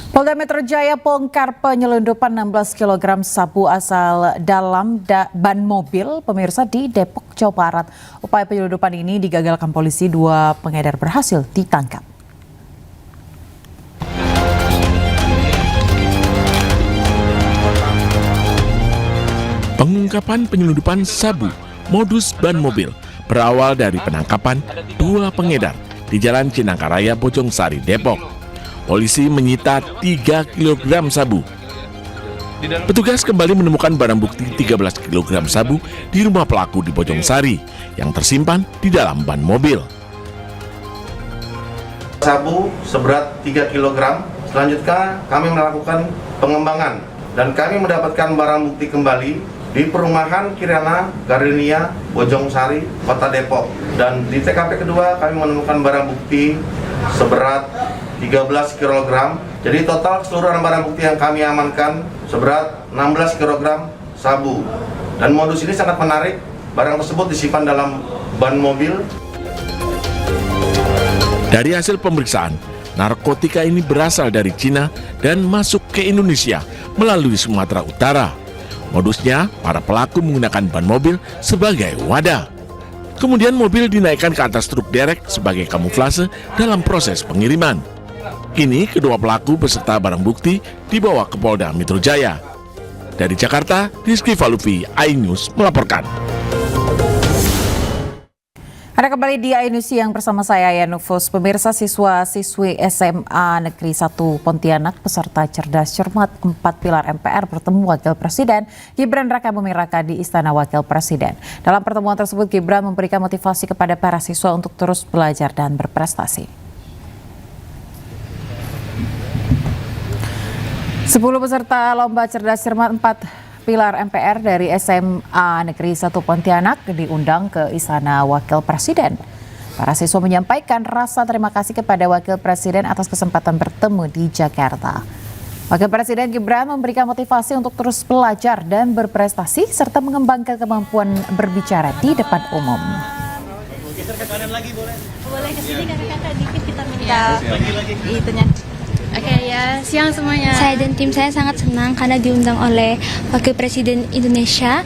Polda Metro Jaya bongkar penyelundupan 16 kg sabu asal dalam ban mobil pemirsa di Depok, Jawa Barat. Upaya penyelundupan ini digagalkan polisi, 2 pengedar berhasil ditangkap. Pengungkapan penyelundupan sabu modus ban mobil berawal dari penangkapan 2 pengedar di Jalan Cinangkaraya, Bojongsari, Depok. Polisi menyita 3 kg sabu. Petugas kembali menemukan barang bukti 13 kg sabu di rumah pelaku di Bojongsari yang tersimpan di dalam ban mobil. Sabu seberat 3 kg. Selanjutnya kami melakukan pengembangan dan kami mendapatkan barang bukti kembali di perumahan Kirana Gardenia, Bojongsari, Kota Depok. Dan di TKP kedua kami menemukan barang bukti seberat 13 kg. Jadi total keseluruhan barang bukti yang kami amankan seberat 16 kg sabu. Dan modus ini sangat menarik. Barang tersebut disimpan dalam ban mobil. Dari hasil pemeriksaan, narkotika ini berasal dari Cina dan masuk ke Indonesia melalui Sumatera Utara. Modusnya, para pelaku menggunakan ban mobil sebagai wadah. Kemudian mobil dinaikkan ke atas truk derek sebagai kamuflase dalam proses pengiriman. Kini kedua pelaku beserta barang bukti dibawa ke Polda Metro Jaya. Dari Jakarta, Rizky Falufi, iNews melaporkan. Ada kembali di iNews yang bersama saya Yanufus. Pemirsa, siswa-siswi SMA Negeri 1 Pontianak peserta cerdas cermat 4 pilar MPR bertemu Wakil Presiden Gibran Rakabuming Raka di Istana Wakil Presiden. Dalam pertemuan tersebut, Gibran memberikan motivasi kepada para siswa untuk terus belajar dan berprestasi. 10 peserta lomba cerdas cermat 4 pilar MPR dari SMA Negeri 1 Pontianak diundang ke Istana Wakil Presiden. Para siswa menyampaikan rasa terima kasih kepada Wakil Presiden atas kesempatan bertemu di Jakarta. Wakil Presiden Gibran memberikan motivasi untuk terus belajar dan berprestasi serta mengembangkan kemampuan berbicara di depan umum. Boleh kesini kakak-kakak dikit, kita minta itunya. Oke ya, siang semuanya. Saya dan tim saya sangat senang karena diundang oleh Wakil Presiden Indonesia.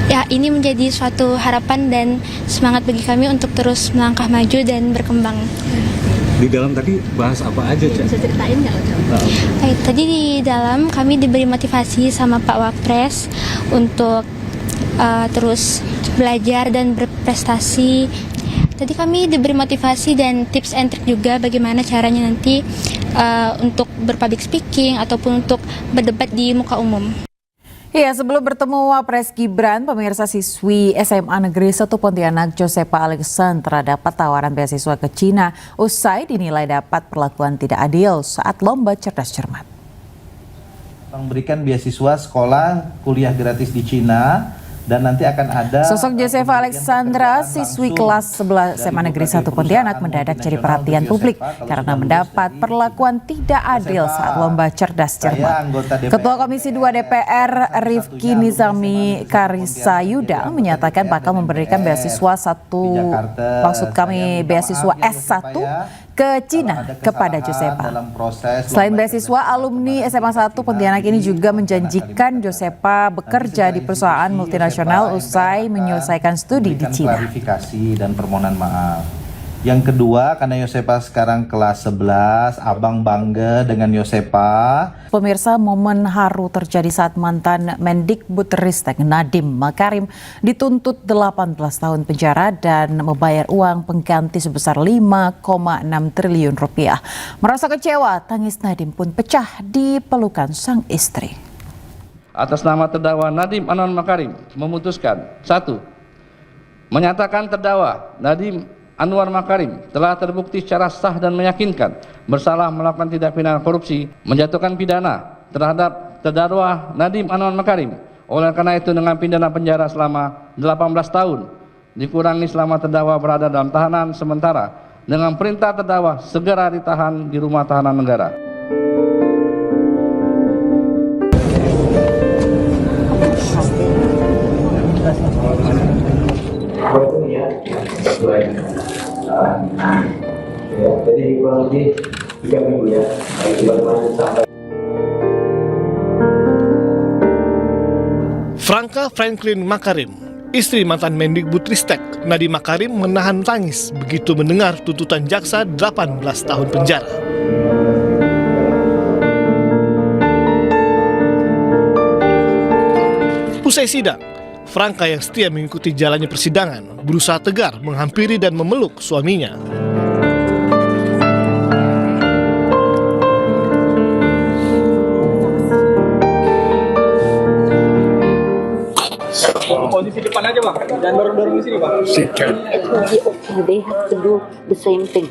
Ya, ini menjadi suatu harapan dan semangat bagi kami untuk terus melangkah maju dan berkembang. Di dalam tadi bahas apa aja, Cak? Bisa ceritain nggak? Tadi di dalam kami diberi motivasi sama Pak Wapres untuk terus belajar dan berprestasi. Tadi kami diberi motivasi dan tips and trick juga bagaimana caranya nanti untuk berpublic speaking ataupun untuk berdebat di muka umum. Ya, sebelum bertemu Wapres Gibran, pemirsa, siswi SMA Negeri 1 Pontianak Josepa Alexandra dapat tawaran beasiswa ke Cina usai dinilai dapat perlakuan tidak adil saat lomba cerdas cermat. Memberikan beasiswa sekolah kuliah gratis di Cina. Dan nanti akan ada sosok Josepa Alexandra, siswi kelas 11 SMA Negeri 1 Pontianak mendadak jadi perhatian publik karena mendapat perlakuan tidak adil saat lomba cerdas cermat. Ketua Komisi 2 DPR Rifki Nizami Karisayuda menyatakan bakal memberikan beasiswa beasiswa S1 ke Cina kepada Josepa. Selain beasiswa, alumni SMA 1 Pontianak ini juga menjanjikan Josepa bekerja di perusahaan multinasional usai menyelesaikan studi di Cina. Klarifikasi dan permohonan maaf. Yang kedua, karena Josepa sekarang kelas 11, Abang bangga dengan Josepa. Pemirsa, momen haru terjadi saat mantan Mendikbudristek Nadiem Makarim dituntut 18 tahun penjara dan membayar uang pengganti sebesar 5,6 triliun rupiah. Merasa kecewa, tangis Nadiem pun pecah di pelukan sang istri. Atas nama terdakwa Nadiem Anwar Makarim memutuskan 1. Menyatakan terdakwa Nadiem Anwar Makarim telah terbukti secara sah dan meyakinkan bersalah melakukan tindak pidana korupsi, menjatuhkan pidana terhadap terdakwa Nadiem Anwar Makarim. Oleh karena itu dengan pidana penjara selama 18 tahun dikurangi selama terdakwa berada dalam tahanan sementara dengan perintah terdakwa segera ditahan di rumah tahanan negara. Jadi kurang lebih Franka Franklin Makarim, istri mantan Mendikbudristek Nadiem Makarim, menahan tangis begitu mendengar tuntutan jaksa 18 tahun penjara. Usai sidang, Franka yang setia mengikuti jalannya persidangan berusaha tegar menghampiri dan memeluk suaminya. Posisi depan aja bang, jangan dorong-dorong di sini bang. They have to do the same thing.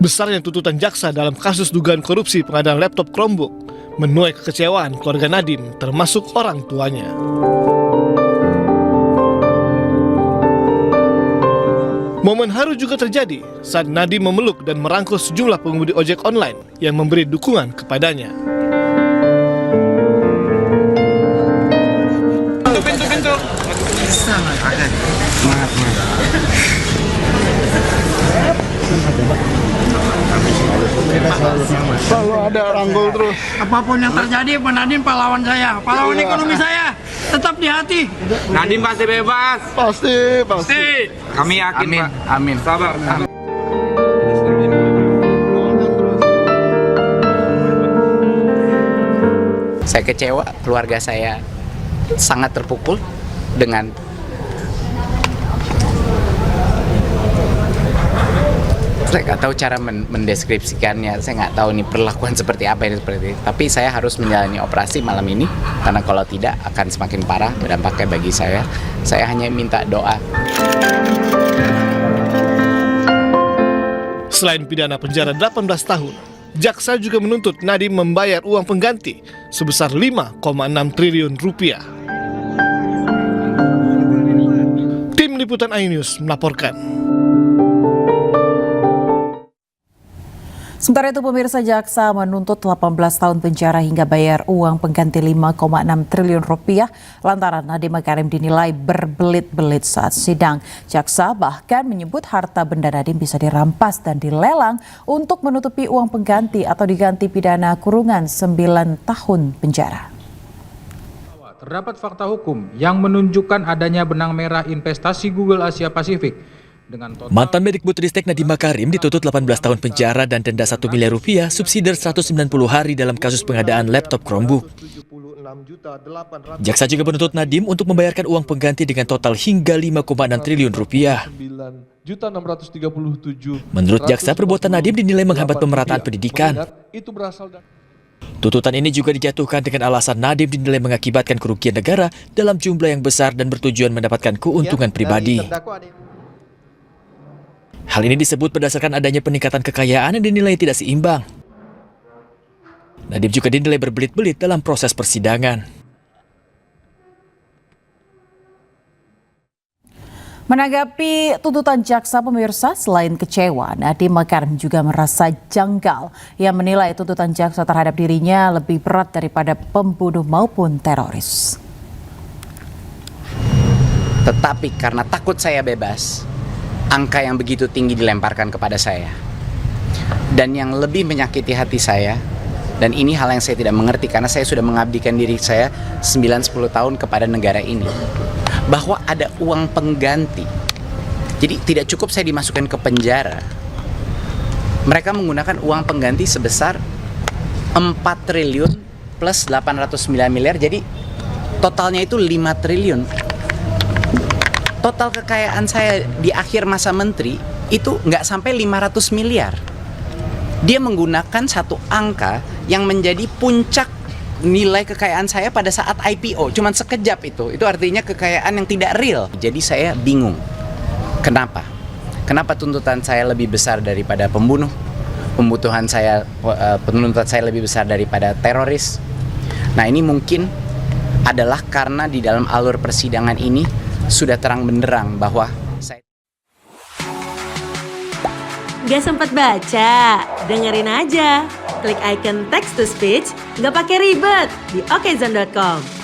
Besarnya tuntutan jaksa dalam kasus dugaan korupsi pengadaan laptop Chromebook menuai kekecewaan keluarga Nadiem, termasuk orang tuanya. Momen haru juga terjadi saat Nadiem memeluk dan merangkul sejumlah pengemudi ojek online yang memberi dukungan kepadanya. Pintu. Selalu ada rangkul terus. Apapun yang terjadi, Pak Nadiem pahlawan saya, pahlawan ekonomi saya, tetap di hati. Nadiem pasti bebas. Pasti. Kami yakin, amin. Pak. Amin. Sabar. Saya kecewa, keluarga saya sangat terpukul dengan saya nggak tahu cara mendeskripsikannya, saya nggak tahu nih perlakuan seperti apa ini seperti itu. Tapi saya harus menjalani operasi malam ini karena kalau tidak akan semakin parah dampaknya bagi saya. Saya hanya minta doa. Selain pidana penjara 18 tahun, jaksa juga menuntut Nadiem membayar uang pengganti sebesar 5,6 triliun rupiah. Tim Liputan iNews melaporkan. Sementara itu pemirsa, jaksa menuntut 18 tahun penjara hingga bayar uang pengganti 5,6 triliun rupiah lantaran Nadiem Makarim dinilai berbelit-belit saat sidang. Jaksa bahkan menyebut harta benda Nadiem bisa dirampas dan dilelang untuk menutupi uang pengganti atau diganti pidana kurungan 9 tahun penjara. Terdapat fakta hukum yang menunjukkan adanya benang merah investasi Google Asia Pasifik. Mantan Mendikbudristek Nadiem Makarim dituntut 18 tahun penjara dan denda 1 miliar rupiah subsidi 190 hari dalam kasus pengadaan laptop Chromebook. Jaksa juga menuntut Nadiem untuk membayarkan uang pengganti dengan total hingga 5,6 triliun rupiah. Menurut jaksa, perbuatan Nadiem dinilai menghambat pemerataan pendidikan. Tuntutan ini juga dijatuhkan dengan alasan Nadiem dinilai mengakibatkan kerugian negara dalam jumlah yang besar dan bertujuan mendapatkan keuntungan pribadi. Hal ini disebut berdasarkan adanya peningkatan kekayaan yang dinilai tidak seimbang. Nadiem juga dinilai berbelit-belit dalam proses persidangan. Menanggapi tuntutan jaksa, pemirsa, selain kecewa, Nadiem Makarim juga merasa janggal. Ia menilai tuntutan jaksa terhadap dirinya lebih berat daripada pembunuh maupun teroris. Tetapi karena takut saya bebas, angka yang begitu tinggi dilemparkan kepada saya. Dan yang lebih menyakiti hati saya, dan ini hal yang saya tidak mengerti karena saya sudah mengabdikan diri saya 9-10 tahun kepada negara ini, bahwa ada uang pengganti. Jadi tidak cukup saya dimasukkan ke penjara. Mereka menggunakan uang pengganti sebesar 4 triliun plus 809 miliar, jadi totalnya itu 5 triliun. Total kekayaan saya di akhir masa menteri itu nggak sampai 500 miliar. Dia menggunakan satu angka yang menjadi puncak nilai kekayaan saya pada saat IPO. Cuman sekejap itu. Itu artinya kekayaan yang tidak real. Jadi saya bingung. Kenapa? Kenapa tuntutan saya lebih besar daripada pembunuh? Penuntutan saya lebih besar daripada teroris? Nah, ini mungkin adalah karena di dalam alur persidangan ini sudah terang benderang bahwa Gak sempet baca? Dengerin aja. Klik icon text to speech, nggak pakai ribet di okezone.com.